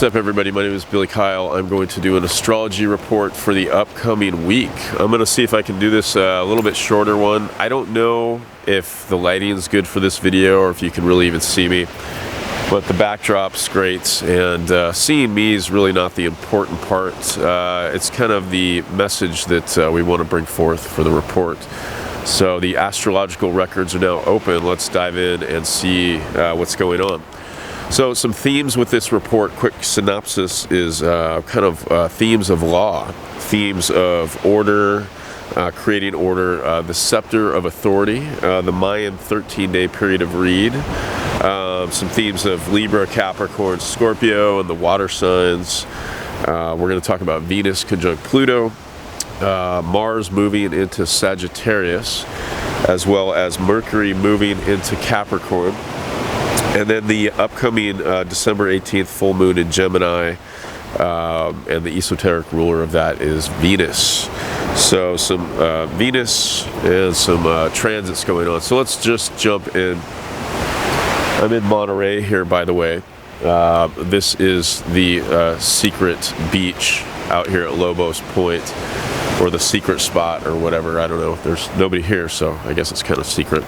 What's up, everybody? My name is Billy Kyle. I'm going to do an astrology report for the upcoming week. I'm going to see if I can do this a little bit shorter one. I don't know if the lighting is good for this video or if you can really even see me, but the backdrop's great, and seeing me is really not the important part. It's kind of the message that we want to bring forth for the report. So the astrological records are now open. Let's dive in and see what's going on. So some themes with this report, quick synopsis, is themes of law, themes of order, creating order, the Scepter of authority, the Mayan 13-day period of read, some themes of Libra, Capricorn, Scorpio, and the water signs. We're going to talk about Venus conjunct Pluto, Mars moving into Sagittarius, as well as Mercury moving into Capricorn. And then the upcoming December 18th full moon in Gemini, and the esoteric ruler of that is Venus. So some Venus and some transits going on. So let's just jump in. I'm in Monterey here, by the way. This is the secret beach out here at Lobos Point, or the secret spot or whatever. I don't know. There's nobody here, so I guess it's kind of secret.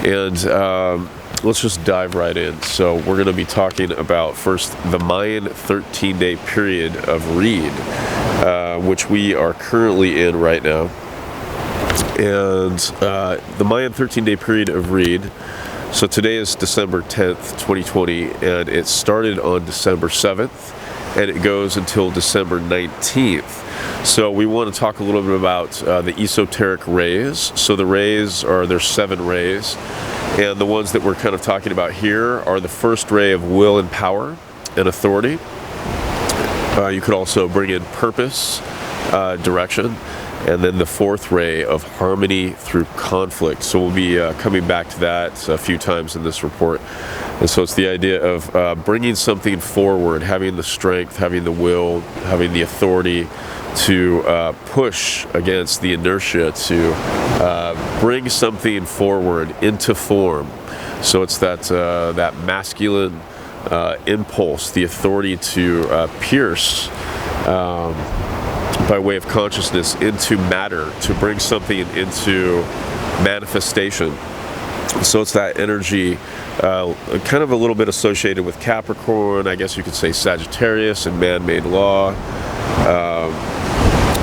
And let's just dive right in. So we're going to be talking about first the Mayan 13-day period of read, which we are currently in right now. And the Mayan 13-day period of read, so today is December 10th, 2020, and it started on December 7th, and it goes until December 19th. So we want to talk a little bit about the esoteric rays. So the rays there's 7 rays. And the ones that we're kind of talking about here are the first ray of will and power and authority. You could also bring in purpose, direction, and then the 4th ray of harmony through conflict. So we'll be coming back to that a few times in this report. And so it's the idea of bringing something forward, having the strength, having the will, having the authority to push against the inertia, to bring something forward into form. So it's that masculine impulse, the authority to pierce by way of consciousness into matter, to bring something into manifestation. So it's that energy, kind of a little bit associated with Capricorn, I guess you could say Sagittarius and man-made law.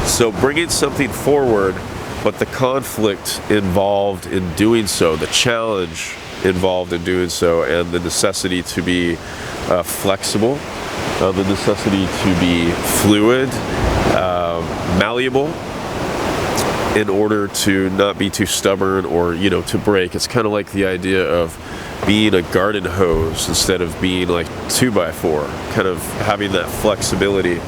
So bringing something forward, but the conflict involved in doing so, the challenge involved in doing so, and the necessity to be flexible, the necessity to be fluid, malleable, in order to not be too stubborn or, to break. It's kind of like the idea of being a garden hose instead of being like 2x4, kind of having that flexibility.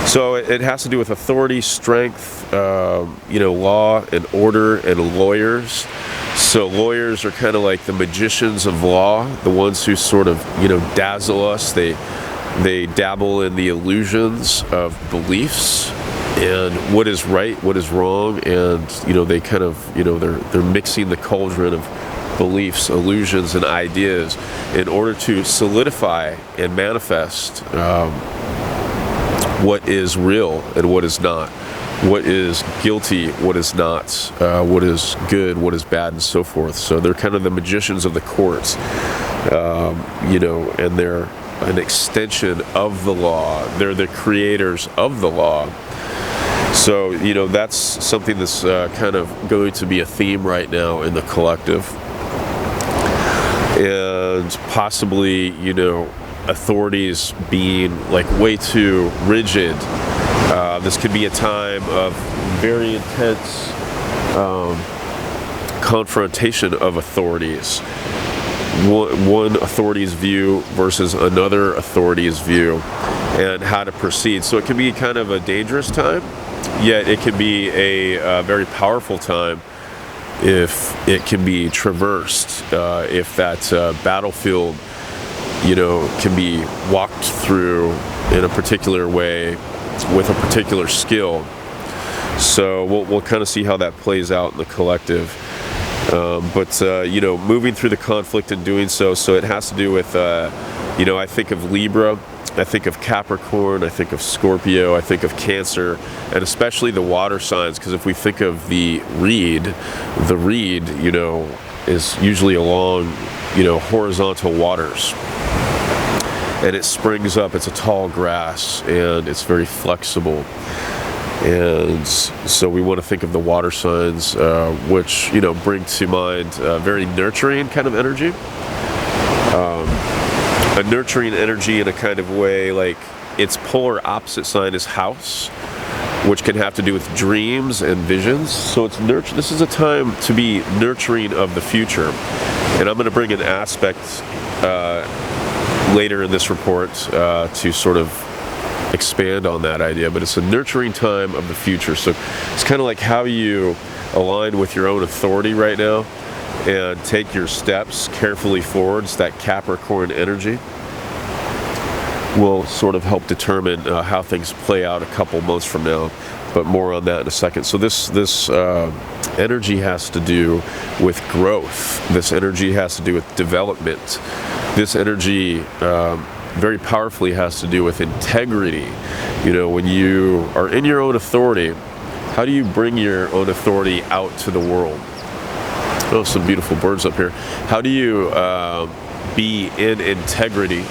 So it has to do with authority, strength, law and order, and lawyers. So lawyers are kind of like the magicians of law, the ones who sort of, dazzle us. They dabble in the illusions of beliefs and what is right, what is wrong, and they kind of, they're mixing the cauldron of beliefs, illusions, and ideas in order to solidify and manifest what is real and what is not, what is guilty, what is not, what is good, what is bad, and so forth. So they're kind of the magicians of the courts, and they're an extension of the law. They're the creators of the law. So, that's something that's kind of going to be a theme right now in the collective. And possibly, authorities being like way too rigid. This could be a time of very intense confrontation of authorities. One authority's view versus another authority's view, and how to proceed. So it can be kind of a dangerous time, yet it can be a very powerful time if it can be traversed, if that battlefield can be walked through in a particular way with a particular skill. So we'll kind of see how that plays out in the collective. But moving through the conflict and doing so it has to do with You know, I think of Libra, I think of Capricorn, I think of Scorpio, I think of Cancer, and especially the water signs, because if we think of the reed, you know, is usually along, you know, horizontal waters. And it springs up, it's a tall grass, and it's very flexible. And so we want to think of the water signs, which, you know, bring to mind very nurturing kind of energy. A nurturing energy in a kind of way, like its polar opposite sign is House, which can have to do with dreams and visions. So it's this is a time to be nurturing of the future. And I'm going to bring an aspect later in this report to sort of expand on that idea, but it's a nurturing time of the future. So it's kind of like how you align with your own authority right now and take your steps carefully forwards. That Capricorn energy will sort of help determine how things play out a couple months from now, but more on that in a second. So this energy has to do with growth. This energy has to do with development. This energy very powerfully has to do with integrity. You know, when you are in your own authority, how do you bring your own authority out to the world? Oh, some beautiful birds up here. How do you be in integrity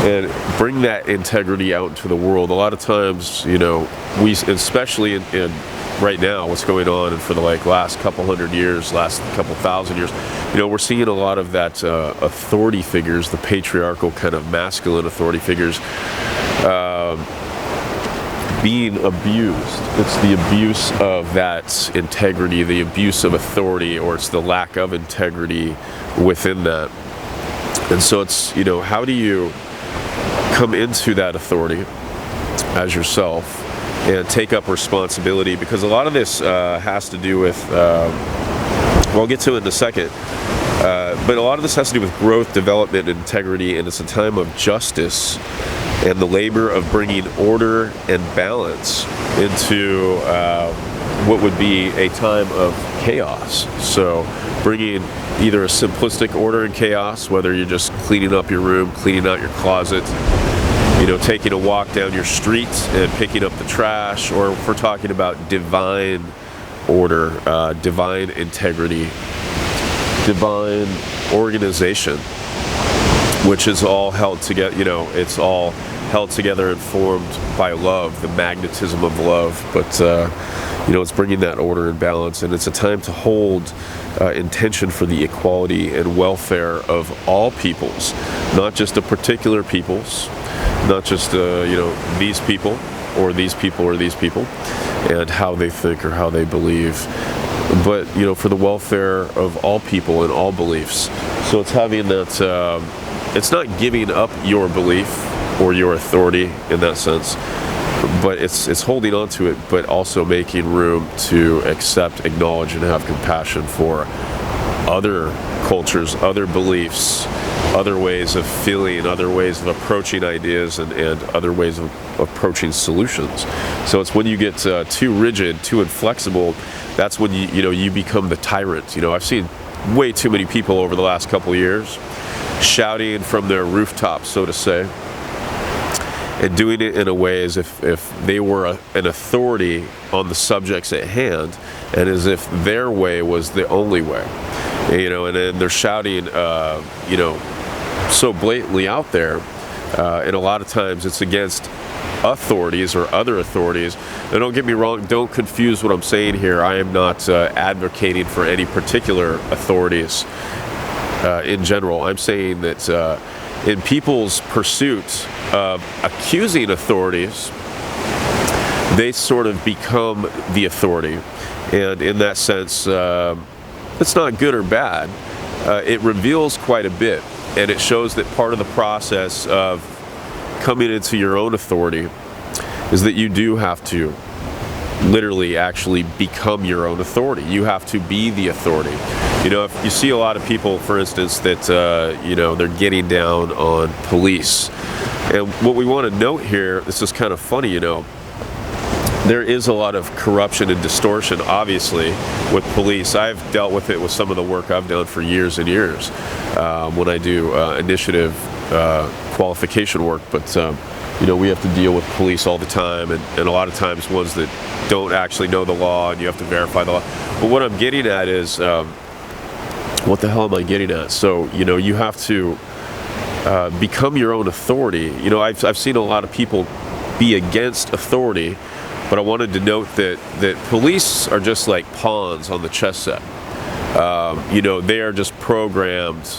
and bring that integrity out into the world? A lot of times, you know, we, especially in right now, what's going on, and for the last couple hundred years, last couple thousand years, you know, we're seeing a lot of that authority figures, the patriarchal kind of masculine authority figures, being abused. It's the abuse of that integrity, the abuse of authority, or it's the lack of integrity within that. And so it's, you know, how do you come into that authority as yourself and take up responsibility? Because a lot of this has to do with, well, I'll get to it in a second, but a lot of this has to do with growth, development, and integrity, and it's a time of justice and the labor of bringing order and balance into what would be a time of chaos. So bringing either a simplistic order and chaos, whether you're just cleaning up your room, cleaning out your closet, you know, taking a walk down your street and picking up the trash, or if we're talking about divine order, divine integrity, divine organization, which is all held together, you know, it's all held together and formed by love, the magnetism of love. But, you know, it's bringing that order and balance, and it's a time to hold intention for the equality and welfare of all peoples, not just a particular peoples, not just, you know, these people or these people or these people, and how they think or how they believe, but, you know, for the welfare of all people and all beliefs. So it's having that, it's not giving up your belief or your authority in that sense, but it's holding on to it, but also making room to accept, acknowledge, and have compassion for other cultures, other beliefs, other ways of feeling, other ways of approaching ideas, and other ways of approaching solutions. So it's when you get too rigid, too inflexible, that's when you become the tyrant. You know, I've seen way too many people over the last couple of years shouting from their rooftops, so to say, and doing it in a way as if they were an authority on the subjects at hand, and as if their way was the only way. You know, and then they're shouting, you know, so blatantly out there, and a lot of times it's against authorities or other authorities. Now, don't get me wrong, don't confuse what I'm saying here. I am not advocating for any particular authorities in general. I'm saying that in people's pursuit of accusing authorities, they sort of become the authority. And in that sense, it's not good or bad. It reveals quite a bit, and it shows that part of the process of coming into your own authority is that you do have to literally actually become your own authority. You have to be the authority. You know, if you see a lot of people, for instance, that, you know, they're getting down on police. And what we want to note here, this is kind of funny, you know, there is a lot of corruption and distortion, obviously, with police. I've dealt with it with some of the work I've done for years and years when I do initiative qualification work. But you know, we have to deal with police all the time, and a lot of times ones that don't actually know the law, and you have to verify the law. But what I'm getting at is, what the hell am I getting at? So, you know, you have to become your own authority. You know, I've seen a lot of people be against authority, but I wanted to note that police are just like pawns on the chess set. You know, they are just programmed,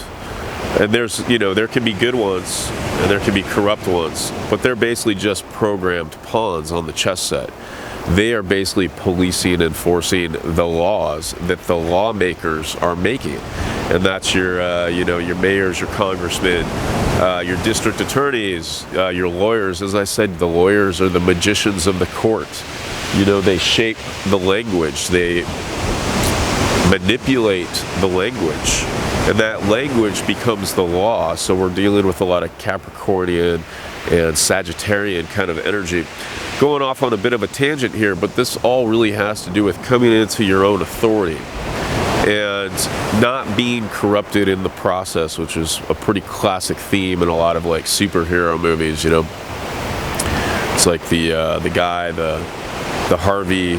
and there's, you know, there can be good ones and there can be corrupt ones, but they're basically just programmed pawns on the chess set. They are basically policing and enforcing the laws that the lawmakers are making, and that's your, you know, your mayors, your congressmen, your district attorneys, your lawyers. As I said, the lawyers are the magicians of the court. You know, they shape the language, they manipulate the language, and that language becomes the law. So we're dealing with a lot of Capricornian and Sagittarian kind of energy. Going off on a bit of a tangent here, but this all really has to do with coming into your own authority and not being corrupted in the process, which is a pretty classic theme in a lot of like superhero movies. You know, it's like the guy, the Harvey,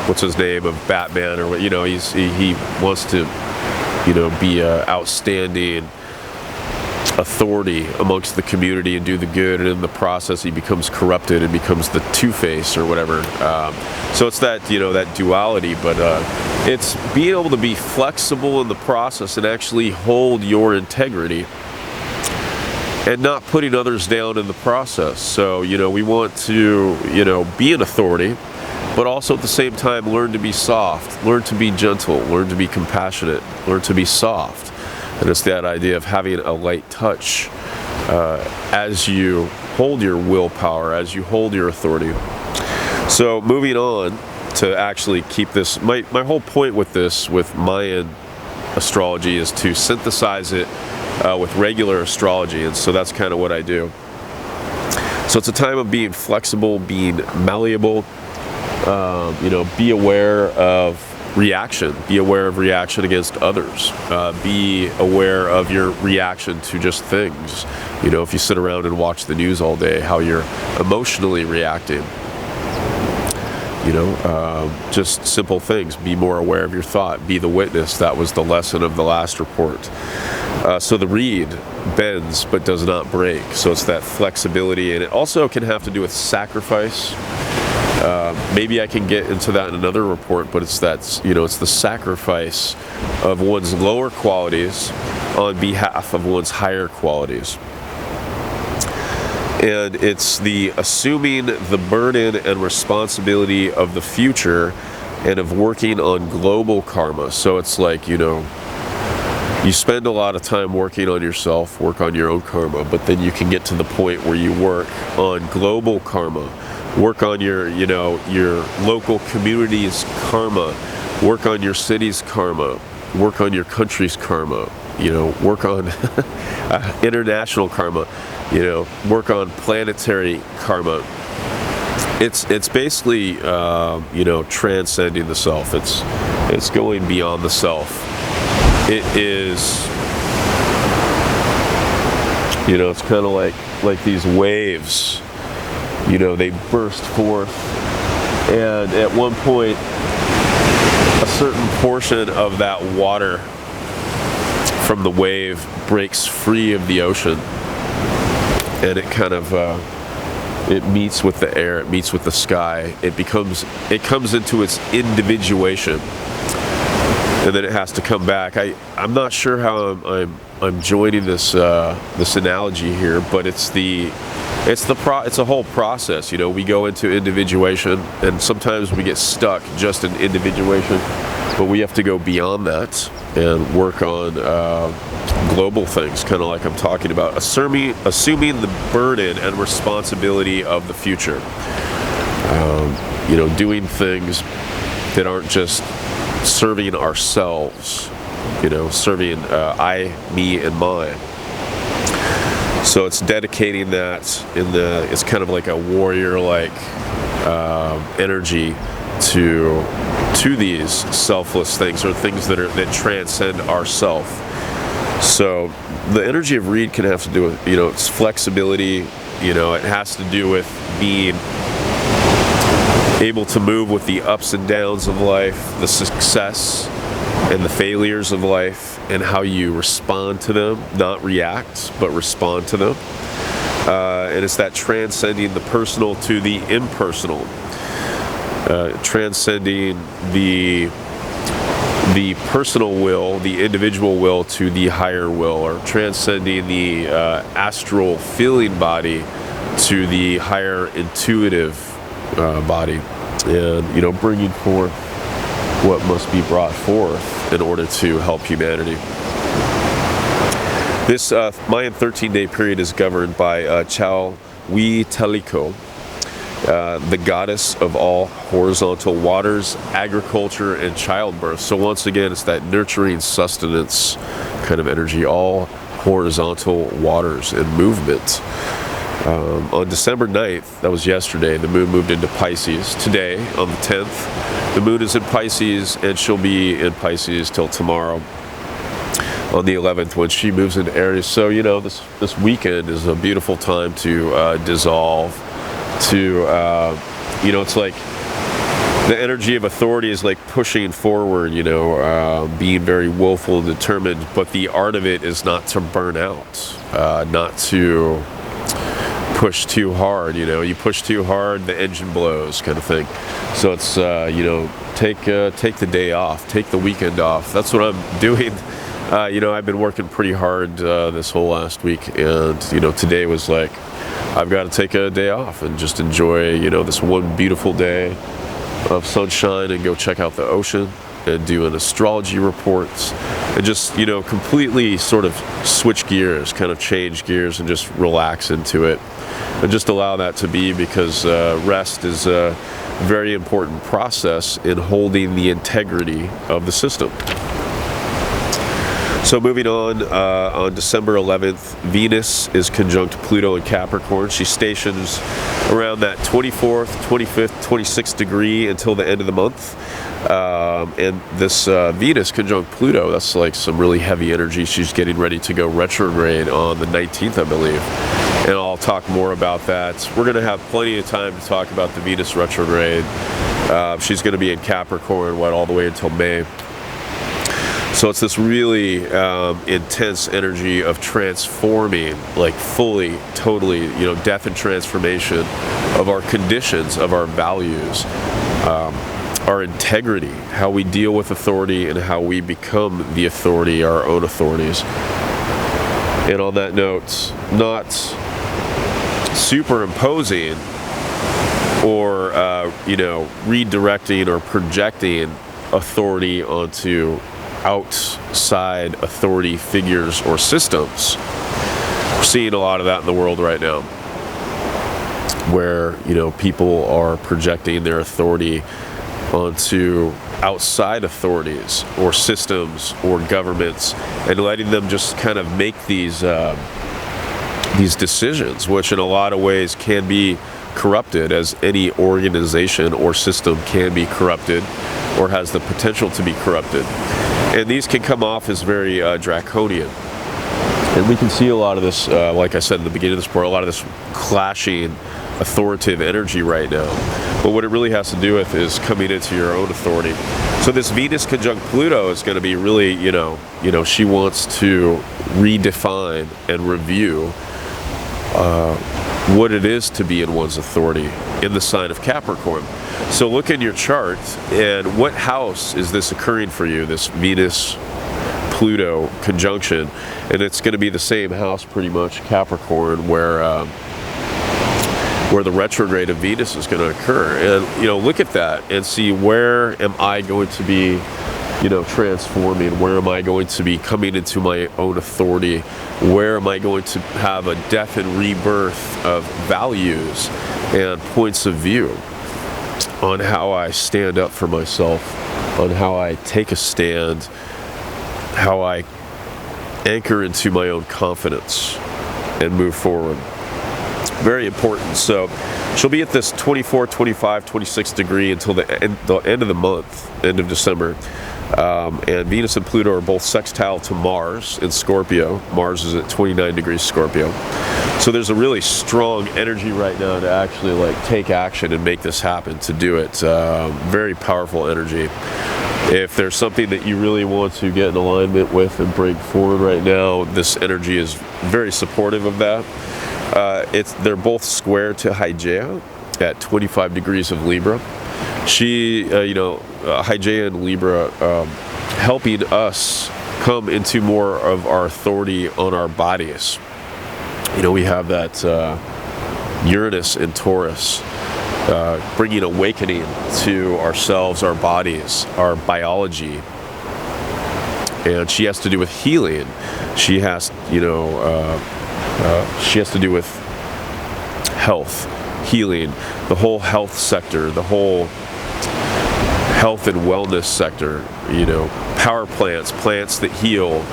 what's his name, of Batman, or what, you know, he wants to, you know, be a outstanding authority amongst the community and do the good, and in the process he becomes corrupted and becomes the Two-Face or whatever. So it's that, you know, that duality, but it's being able to be flexible in the process and actually hold your integrity and not putting others down in the process. So, you know, we want to, you know, be an authority, but also at the same time learn to be soft, learn to be gentle, learn to be compassionate, learn to be soft. And it's that idea of having a light touch as you hold your willpower, as you hold your authority. So moving on to actually keep this, my whole point with this, with Mayan astrology, is to synthesize it with regular astrology, and so that's kind of what I do. So it's a time of being flexible, being malleable, you know, be aware of reaction, be aware of reaction against others, be aware of your reaction to just things. You know, if you sit around and watch the news all day, how you're emotionally reacting. You know, just simple things. Be more aware of your thought, be the witness. That was the lesson of the last report. So the reed bends but does not break. So it's that flexibility, and it also can have to do with sacrifice. Maybe I can get into that in another report, but it's that, you know, it's the sacrifice of one's lower qualities on behalf of one's higher qualities. And it's the assuming the burden and responsibility of the future and of working on global karma. So it's like, you know, you spend a lot of time working on yourself, work on your own karma, but then you can get to the point where you work on global karma. Work on your, you know, your local community's karma, work on your city's karma, work on your country's karma, you know, work on international karma, you know, work on planetary karma. It's basically, you know, transcending the self. It's going beyond the self. It is, you know, it's kind of like these waves. You know, they burst forth, and at one point a certain portion of that water from the wave breaks free of the ocean, and it kind of it meets with the air, it meets with the sky, it comes into its individuation, and then it has to come back. I'm not sure how I'm joining this this analogy here, but it's a whole process. You know, we go into individuation, and sometimes we get stuck just in individuation, but we have to go beyond that and work on global things, kind of like I'm talking about, assuming the burden and responsibility of the future. You know, doing things that aren't just serving ourselves, you know, serving I, me, and mine. So it's dedicating that it's kind of like a warrior-like energy to these selfless things, or things that transcend ourself. So the energy of reed can have to do with, it's flexibility. It has to do with being able to move with the ups and downs of life, the success and the failures of life, and how you respond to them, not react, but respond to them. And it's that transcending the personal to the impersonal, transcending the personal will, the individual will, to the higher will, or transcending the astral feeling body to the higher intuitive body, and bringing forth what must be brought forth in order to help humanity. This Mayan 13-day period is governed by Huitzilopochtli, the goddess of all horizontal waters, agriculture, and childbirth. So once again, it's that nurturing sustenance kind of energy, all horizontal waters and movement. On December 9th, that was yesterday, the moon moved into Pisces. Today, on the 10th, the moon is in Pisces, and she'll be in Pisces till tomorrow, on the 11th, when she moves into Aries. So, this weekend is a beautiful time to dissolve, to, it's like the energy of authority is like pushing forward, being very willful and determined, but the art of it is not to burn out, not to push too hard. You push too hard, the engine blows, kind of thing. So it's take the day off, take the weekend off. That's what I'm doing. I've been working pretty hard this whole last week, and today was like, I've got to take a day off and just enjoy this one beautiful day of sunshine, and go check out the ocean and do an astrology report, and just completely sort of switch gears, kind of change gears, and just relax into it, and just allow that to be, because rest is a very important process in holding the integrity of the system. So moving on December 11th, Venus is conjunct Pluto in Capricorn. She stations around that 24th, 25th, 26th degree until the end of the month. And this Venus conjunct Pluto, that's like some really heavy energy. She's getting ready to go retrograde on the 19th, I believe. And I'll talk more about that. We're going to have plenty of time to talk about the Venus retrograde. She's going to be in Capricorn, all the way until May. So it's this really intense energy of transforming, like fully, totally, death and transformation of our conditions, of our values, our integrity, how we deal with authority, and how we become the authority, our own authorities. And on that note, not superimposing or, redirecting or projecting authority onto outside authority figures or systems. We're seeing a lot of that in the world right now, where people are projecting their authority onto outside authorities or systems or governments, and letting them just kind of make these decisions, which in a lot of ways can be corrupted, as any organization or system can be corrupted, or has the potential to be corrupted. And these can come off as very draconian. And we can see a lot of this, like I said in the beginning of this report, a lot of this clashing authoritative energy right now. But what it really has to do with is coming into your own authority. So this Venus conjunct Pluto is going to be really, she wants to redefine and review what it is to be in one's authority in the sign of Capricorn. So look in your chart, and what house is this occurring for you, this Venus-Pluto conjunction? And it's going to be the same house, pretty much, Capricorn, where the retrograde of Venus is going to occur. And, look at that and see, where am I going to be, transforming? Where am I going to be coming into my own authority? Where am I going to have a death and rebirth of values and points of view on how I stand up for myself, on how I take a stand, how I anchor into my own confidence, and move forward. Very important. So she'll be at this 24, 25, 26 degree until the end of the month, end of December. And Venus and Pluto are both sextile to Mars in Scorpio. Mars is at 29 degrees Scorpio. So there's a really strong energy right now to actually like take action and make this happen, to do it. Very powerful energy. If there's something that you really want to get in alignment with and bring forward right now, this energy is very supportive of that. They're both square to Hygeia at 25 degrees of Libra. She, Hygeia and Libra, helping us come into more of our authority on our bodies. We have that Uranus in Taurus, bringing awakening to ourselves, our bodies, our biology. And she has to do with healing. She has to do with health, healing, the whole health sector, the whole health and wellness sector, power plants, plants that heal,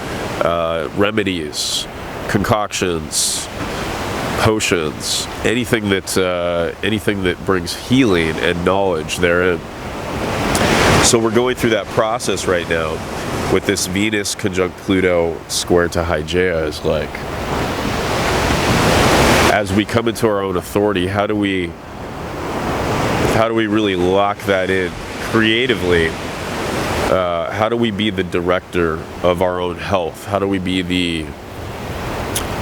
remedies, concoctions, potions, anything that brings healing and knowledge therein. So we're going through that process right now with this Venus conjunct Pluto square to Hygeia. Is like, as we come into our own authority, how do we really lock that in creatively? How do we be the director of our own health? How do we be the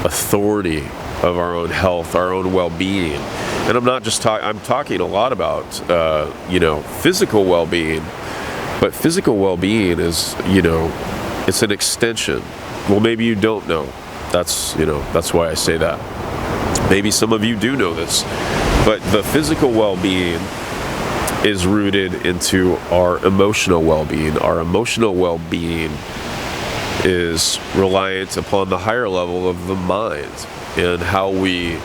authority of our own health, our own well-being? And I'm not just I'm talking a lot about physical well-being, but physical well-being is, it's an extension. Well, maybe you don't know. That's why I say that. Maybe some of you do know this, but the physical well-being is rooted into our emotional well-being. Our emotional well-being is reliant upon the higher level of the mind and how we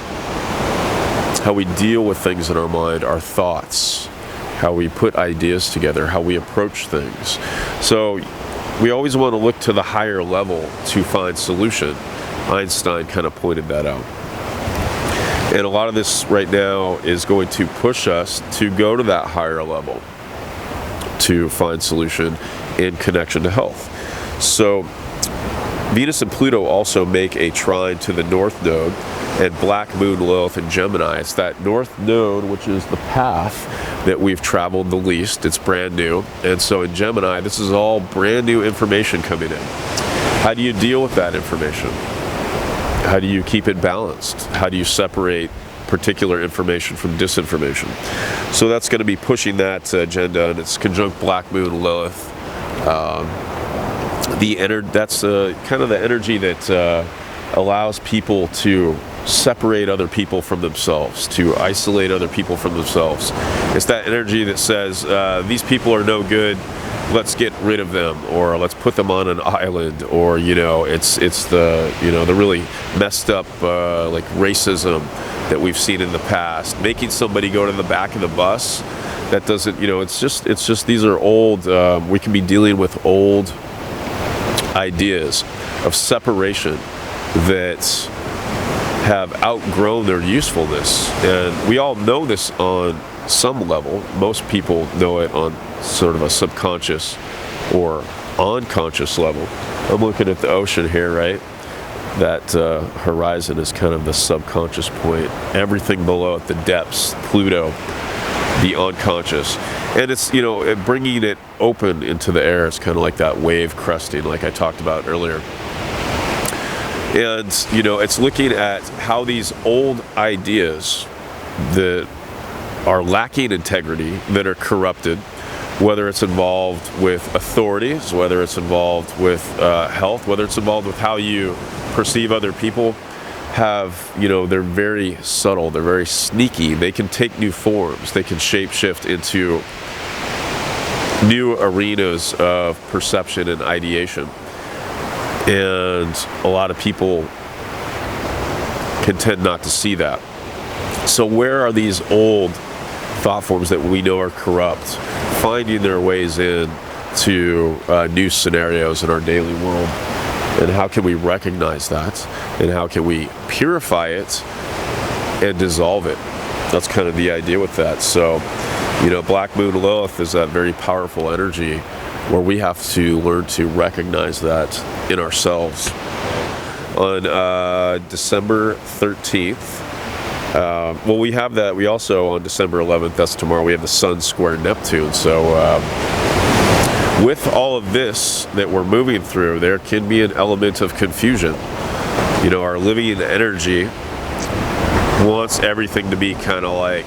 deal with things in our mind, our thoughts, how we put ideas together, how we approach things. So we always want to look to the higher level to find solution. Einstein kind of pointed that out. And a lot of this right now is going to push us to go to that higher level to find solution in connection to health. So Venus and Pluto also make a trine to the North Node and Black Moon Lilith in Gemini. It's that North Node, which is the path that we've traveled the least. It's brand new. And so in Gemini, this is all brand new information coming in. How do you deal with that information? How do you keep it balanced? How do you separate particular information from disinformation? So that's going to be pushing that agenda, and it's conjunct Black Moon Lilith. That's kind of the energy that allows people to separate other people from themselves, to isolate other people from themselves. It's that energy that says, these people are no good, let's get rid of them, or let's put them on an island, or it's the the really messed up like racism that we've seen in the past, making somebody go to the back of the bus. That doesn't, it's just these are old. We can be dealing with old ideas of separation that have outgrown their usefulness, and we all know this on some level. Most people know it on sort of a subconscious or unconscious level. I'm looking at the ocean here, right? That horizon is kind of the subconscious point. Everything below it, the depths, Pluto, the unconscious. And it's, bringing it open into the air. It's kind of like that wave cresting, like I talked about earlier. And, it's looking at how these old ideas that are lacking integrity, that are corrupted, whether it's involved with authorities, whether it's involved with health, whether it's involved with how you perceive other people, they're very subtle, they're very sneaky, they can take new forms, they can shapeshift into new arenas of perception and ideation. And a lot of people can tend not to see that. So where are these old thought forms that we know are corrupt finding their ways in to new scenarios in our daily world? And how can we recognize that? And how can we purify it and dissolve it? That's kind of the idea with that. So, you know, Black Moon Lilith is that very powerful energy where we have to learn to recognize that in ourselves. On December 13th, well, we have that. We also, on December 11th, that's tomorrow, we have the Sun square Neptune. So with all of this that we're moving through, there can be an element of confusion. You know, our living energy wants everything to be kind of like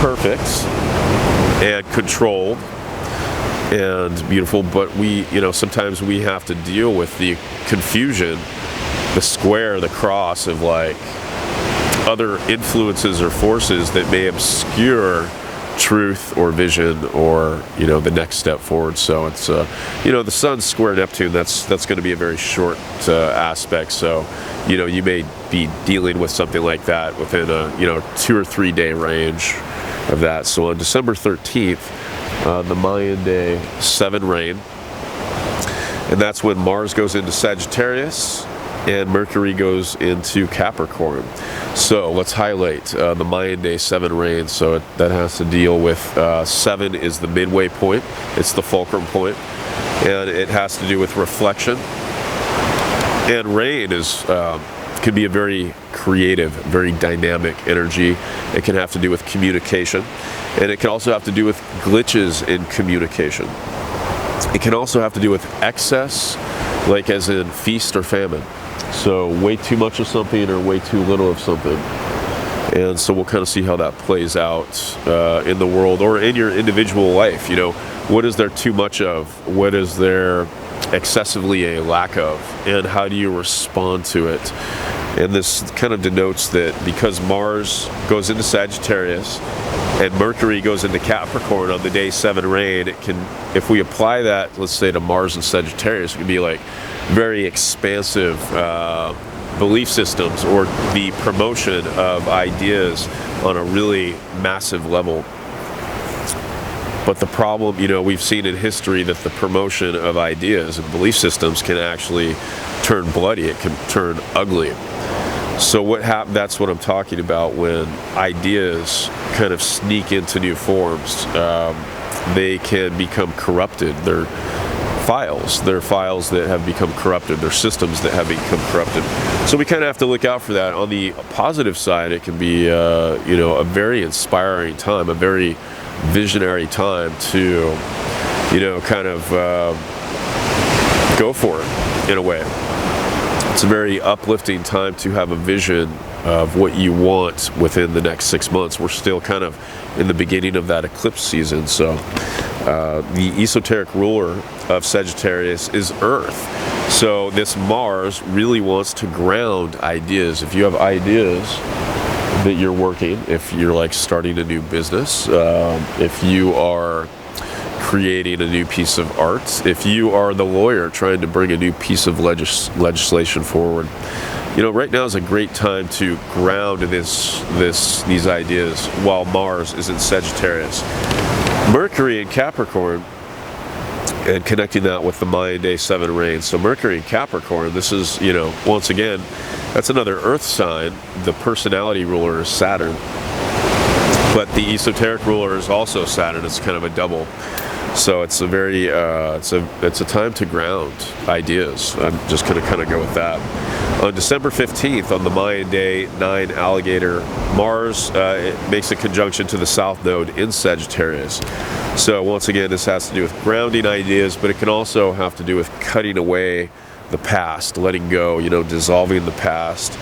perfect and controlled and beautiful, but we, you know, sometimes we have to deal with the confusion, the square, the cross of like other influences or forces that may obscure truth or vision or, you know, the next step forward. So it's you know, the Sun square Neptune, that's going to be a very short aspect. So, you know, you may be dealing with something like that within a, you know, 2 or 3 day range of that. So on December 13th, the Mayan day 7 reign, and that's when Mars goes into Sagittarius and Mercury goes into Capricorn. So let's highlight the Mayan day 7 reign. So that has to deal with 7 is the midway point, it's the fulcrum point, and it has to do with reflection. And reign is can be a very creative, very dynamic energy. It can have to do with communication, and it can also have to do with glitches in communication. It can also have to do with excess, like as in feast or famine. So way too much of something or way too little of something. And so we'll kind of see how that plays out in the world or in your individual life. You know, what is there too much of? What is there excessively a lack of? And how do you respond to it? And this kind of denotes that because Mars goes into Sagittarius and Mercury goes into Capricorn on the day 7 reign, it can, if we apply that, let's say to Mars and Sagittarius, it can be like very expansive belief systems or the promotion of ideas on a really massive level. But the problem, you know, we've seen in history that the promotion of ideas and belief systems can actually turn bloody. It can turn ugly. So that's what I'm talking about when ideas kind of sneak into new forms. They can become corrupted. They're files that have become corrupted. They're systems that have become corrupted. So we kind of have to look out for that. On the positive side, it can be you know, a very inspiring time, a very visionary time to, you know, kind of go for it in a way. It's a very uplifting time to have a vision of what you want within the next 6 months. We're still kind of in the beginning of that eclipse season. So the esoteric ruler of Sagittarius is Earth. So this Mars really wants to ground ideas. If you have ideas that you're working, if you're like starting a new business, if you are creating a new piece of art, if you are the lawyer trying to bring a new piece of legislation forward, you know, right now is a great time to ground these ideas while Mars is in Sagittarius. Mercury in Capricorn, and connecting that with the Mayan day 7 reign. So Mercury in Capricorn, this is, you know, once again, that's another Earth sign. The personality ruler is Saturn, but the esoteric ruler is also Saturn. It's kind of a double. So it's a very it's a time to ground ideas. I'm just going to kind of go with that. On December 15th, on the Mayan day 9 alligator, Mars it makes a conjunction to the South Node in Sagittarius. So once again, this has to do with grounding ideas, but it can also have to do with cutting away the past, letting go, you know, dissolving the past.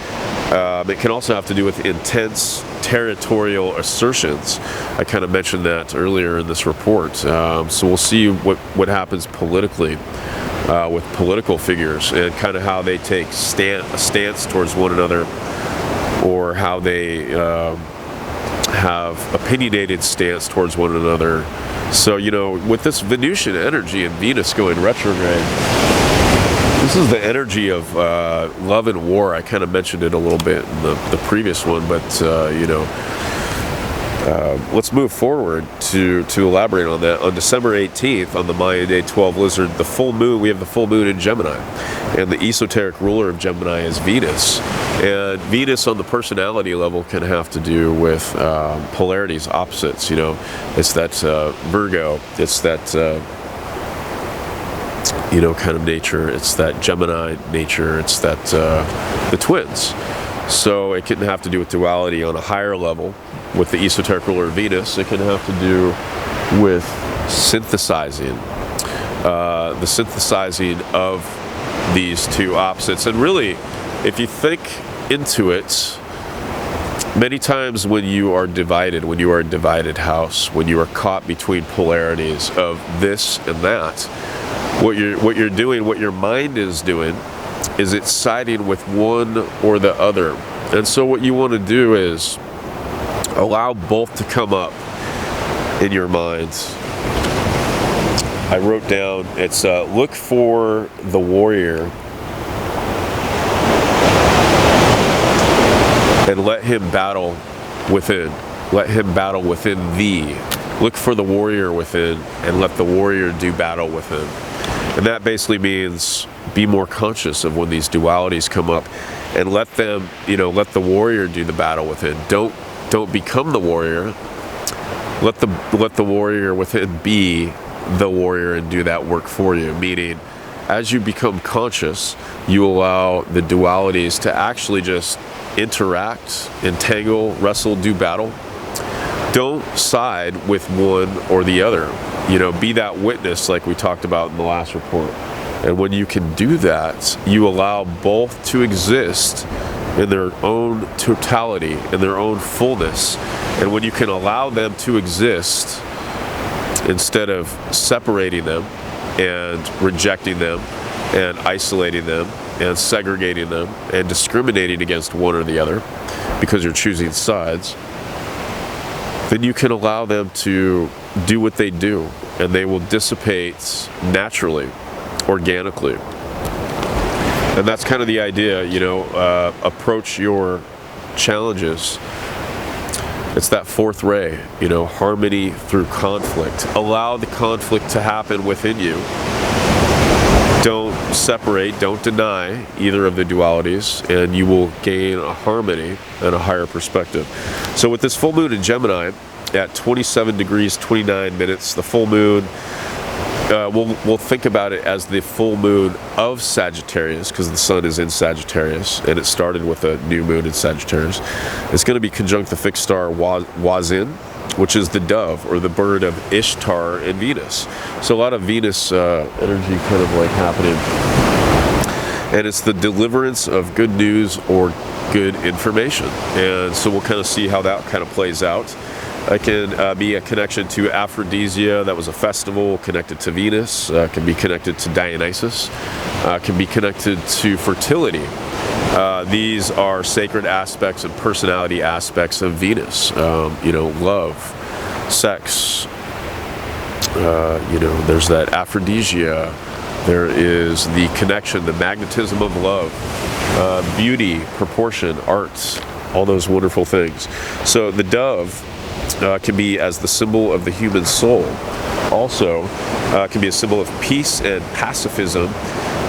It can also have to do with intense territorial assertions. I kind of mentioned that earlier in this report. So we'll see what happens politically with political figures and kind of how they take a stance towards one another, or how they have opinionated stance towards one another. So, you know, with this Venusian energy and Venus going retrograde, this is the energy of love and war. I kind of mentioned it a little bit in the previous one, but you know, let's move forward to elaborate on that. On December 18th, on the Mayan day 12 lizard, the full moon, we have the full moon in Gemini. And the esoteric ruler of Gemini is Venus. And Venus on the personality level can have to do with polarities, opposites. You know, it's that Virgo, it's that you know, kind of nature, it's that Gemini nature, it's that the twins. So it can have to do with duality on a higher level. With the esoteric ruler of Venus, it can have to do with synthesizing, the synthesizing of these two opposites. And really, if you think into it, many times when you are divided, when you are a divided house, when you are caught between polarities of this and that, what you're doing, what your mind is doing, is it's siding with one or the other. And so what you want to do is allow both to come up in your minds. I wrote down, it's look for the warrior and let him battle within. Let him battle within thee. Look for the warrior within and let the warrior do battle within. And that basically means be more conscious of when these dualities come up and let them, you know, let the warrior do the battle within. Don't become the warrior. Let the warrior within be the warrior and do that work for you. Meaning, as you become conscious, you allow the dualities to actually just interact, entangle, wrestle, do battle. Don't side with one or the other. You know, be that witness like we talked about in the last report. And when you can do that, you allow both to exist in their own totality, in their own fullness. And when you can allow them to exist, instead of separating them and rejecting them and isolating them and segregating them and discriminating against one or the other because you're choosing sides, then you can allow them to do what they do, and they will dissipate naturally, organically. And that's kind of the idea, you know, approach your challenges. It's that fourth ray, you know, harmony through conflict. Allow the conflict to happen within you. Don't separate, don't deny either of the dualities, and you will gain a harmony and a higher perspective. So with this full moon in Gemini at 27 degrees 29 minutes, the full moon, we'll think about it as the full moon of Sagittarius, because the sun is in Sagittarius and it started with a new moon in Sagittarius. It's going to be conjunct the fixed star WAZN, which is the dove or the bird of Ishtar and Venus. So a lot of Venus energy kind of like happening. And it's the deliverance of good news or good information. And so we'll kind of see how that kind of plays out. It can be a connection to Aphrodisia, that was a festival connected to Venus, can be connected to Dionysus, can be connected to fertility. These are sacred aspects and personality aspects of Venus. You know, love, sex, you know, there's that Aphrodisia, there is the connection, the magnetism of love, beauty, proportion, arts, all those wonderful things. So the dove can be as the symbol of the human soul. Also can be a symbol of peace and pacifism,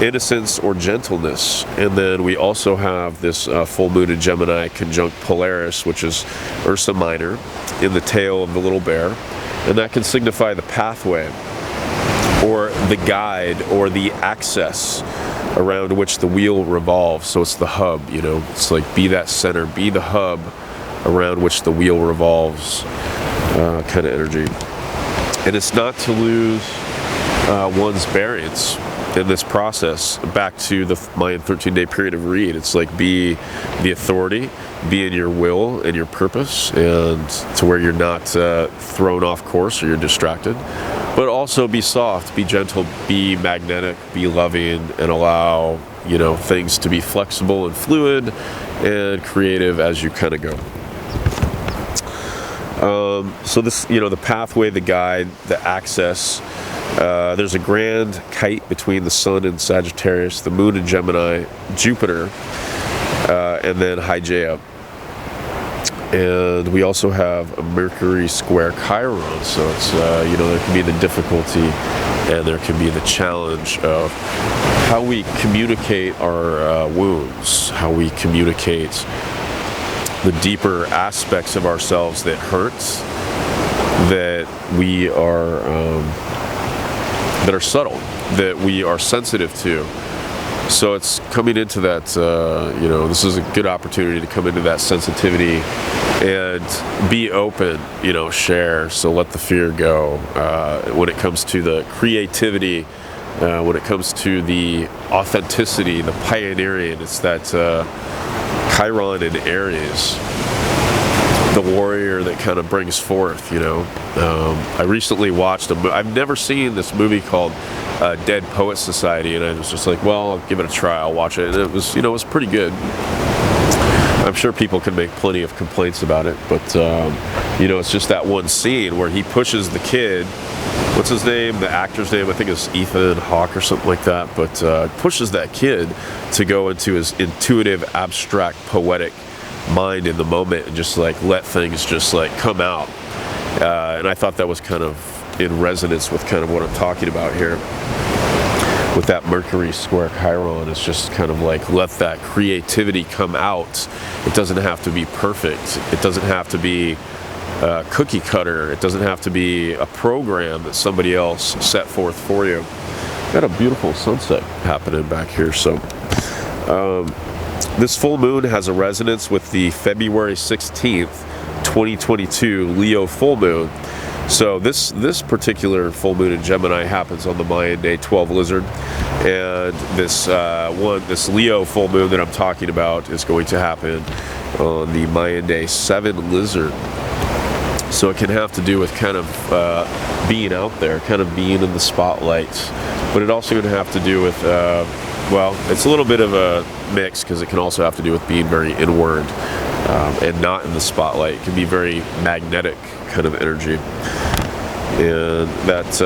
innocence or gentleness. And then we also have this full moon in Gemini conjunct Polaris, which is Ursa Minor, in the tail of the little bear. And that can signify the pathway or the guide or the axis around which the wheel revolves. So it's the hub, you know, it's like be that center, be the hub around which the wheel revolves, kind of energy. And it's not to lose one's bearings in this process. Back to the Mayan 13-day period of read, it's like be the authority, be in your will and your purpose, and to where you're not thrown off course or you're distracted. But also be soft, be gentle, be magnetic, be loving, and allow, you know, things to be flexible and fluid and creative as you kind of go. So this, you know, the pathway, the guide, the access, there's a grand kite between the sun and Sagittarius, the moon in Gemini, Jupiter, and then Hygeia. And we also have a Mercury square Chiron, so it's, you know, there can be the difficulty and there can be the challenge of how we communicate our wounds, how we communicate the deeper aspects of ourselves that hurts, that we are that are subtle, that we are sensitive to. So it's coming into that, you know, this is a good opportunity to come into that sensitivity and be open, you know, share. So let the fear go. When it comes to the creativity, when it comes to the authenticity, the pioneering, it's that Chiron in Aries, the warrior that kind of brings forth, you know. I recently watched I've never seen this movie called Dead Poets Society, and I was just like, well, I'll give it a try, I'll watch it, and it was, you know, it was pretty good. I'm sure people can make plenty of complaints about it, but you know, it's just that one scene where he pushes the kid, what's his name, the actor's name, I think it's Ethan Hawke or something like that, but pushes that kid to go into his intuitive, abstract, poetic mind in the moment and just like let things just like come out. And I thought that was kind of in resonance with kind of what I'm talking about here with that Mercury square Chiron. It's just kind of like let that creativity come out. It doesn't have to be perfect. It doesn't have to be cookie cutter. It doesn't have to be a program that somebody else set forth for you. Got a beautiful sunset happening back here. So this full moon has a resonance with the February 16th 2022 Leo full moon. So this particular full moon in Gemini happens on the Mayan day 12 Lizard, and this Leo full moon that I'm talking about is going to happen on the Mayan day 7 Lizard. So it can have to do with kind of being out there, kind of being in the spotlight, but it also going to have to do with well, it's a little bit of a mix because it can also have to do with being very inward and not in the spotlight. It can be very magnetic kind of energy. And that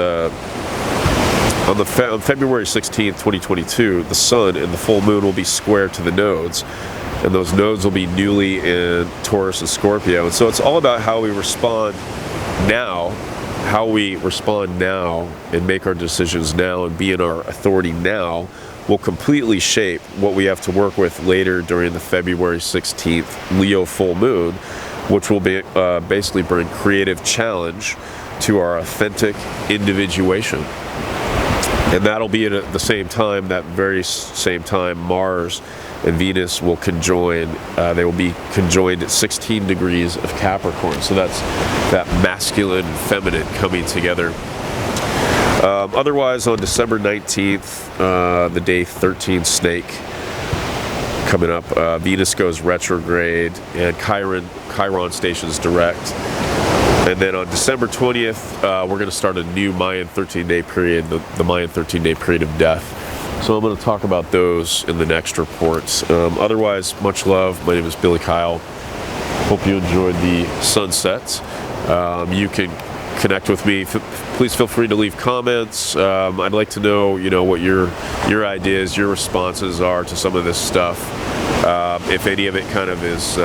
on February 16th, 2022, the sun and the full moon will be square to the nodes. And those nodes will be newly in Taurus and Scorpio. And so it's all about how we respond now, and make our decisions now and be in our authority now will completely shape what we have to work with later during the February 16th Leo full moon, which will be basically bring creative challenge to our authentic individuation. And that'll be at the same time, that very same time, Mars and Venus will conjoin. They will be conjoined at 16 degrees of Capricorn. So that's that masculine and feminine coming together. Otherwise, on December 19th, the day 13 snake coming up, Venus goes retrograde and Chiron stations direct. And then on December 20th, we're going to start a new Mayan 13-day period, the Mayan 13-day period of death. So I'm going to talk about those in the next reports. Otherwise, much love. My name is Billy Kyle. Hope you enjoyed the sunset. You can connect with me. Please feel free to leave comments. I'd like to know, you know, what your ideas, your responses are to some of this stuff. If any of it kind of is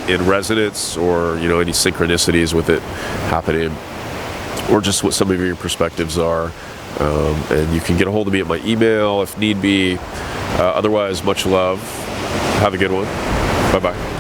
in resonance, or you know, any synchronicities with it happening, or just what some of your perspectives are. And you can get a hold of me at my email if need be. Otherwise, much love. Have a good one. Bye-bye.